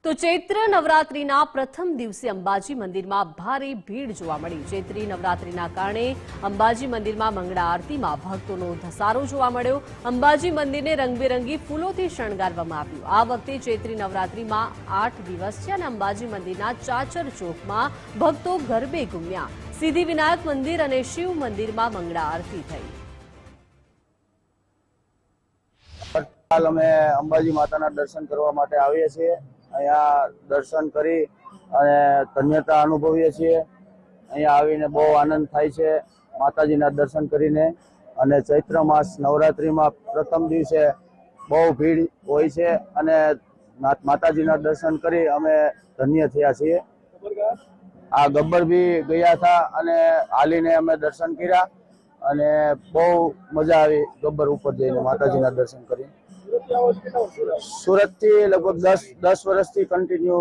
તો ચૈત્ર નવરાત્રીના પ્રથમ દિવસે અંબાજી મંદિરમાં ભારે ભીડ જોવા મળી। ચૈત્રી નવરાત્રીના કારણે અંબાજી મંદિરમાં મંગળા આરતીમાં ભક્તોનો ધસારો જોવા મળ્યો। અંબાજી મંદિરને રંગબેરંગી ફૂલોથી શણગારવામાં આવ્યું। આ વખતે ચૈત્રી નવરાત્રીમાં 8 દિવસ છે અને અંબાજી મંદિરના ચાચર ચોકમાં ભક્તો ગરબે ઘૂમ્યા। સિદ્ધિ વિનાયક મંદિર અને શિવ મંદિરમાં મંગળા આરતી થઈ। અમે અંબાજી માતાના દર્શન કરવા માટે આવીએ છીએ। અહીંયા દર્શન કરી અને ધન્યતા અનુભવીએ છીએ। અહીંયા આવીને બહુ આનંદ થાય છે માતાજીના દર્શન કરીને। અને ચૈત્ર માસ નવરાત્રિમાં પ્રથમ દિવસે બહુ ભીડ હોય છે અને માતાજીના દર્શન કરી અમે ધન્ય થયા છીએ। આ ગબ્બર બી ગયા હતા અને હાલીને અમે દર્શન કર્યા અને બહુ મજા આવી ગબ્બર ઉપર જઈને માતાજીના દર્શન કરી। સુરત થી લગભગ 10 વર્ષથી કન્ટિન્યુ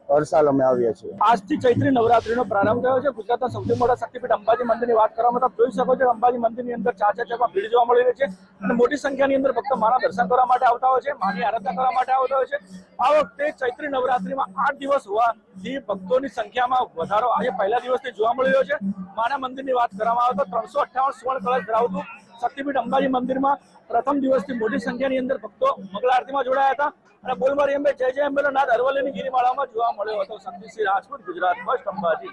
હર સાલ અમે આવીએ છીએ। આજથી ચૈત્રી નવરાત્રીનો પ્રારંભ થયો છે। ગુજરાતના સૌથી મોટા શક્તિપીઠ અંબાજી મંદિરની વાત કરવામાં તો જોઈ શકો છો અંબાજી મંદિરની અંદર ચાચર ચોકમાં ભીડ જોવા મળી રહી છે અને મોટી સંખ્યાની અંદર ભક્તો માના દર્શન કરવા માટે આવતા હોય છે, માની આરાધના કરવા માટે આવતા હોય છે। આ વખતે ચૈત્રી નવરાત્રીમાં 8 દિવસ હોવાથી ભક્તોની સંખ્યામાં વધારો આજે પહેલા દિવસથી જોવા મળી રહ્યો છે। માના મંદિરની વાત કરવામાં આવે તો 358 સ્વર્ણ કળશ ધરાવતું શક્તિપીઠ અંબાજી મંદિરમાં પ્રથમ દિવસથી મોટી સંખ્યાની અંદર ભક્તો મંગળા આરતીમાં જોડાયા હતા અને બોલ મારી અંબે જય જય અંબેનો નાદ અરવલ્લીની ગિરિમાળામાં જોવા મળ્યો હતો। શક્તિસિંહ રાજપૂત, ગુજરાત ફર્સ્ટ, અંબાજી।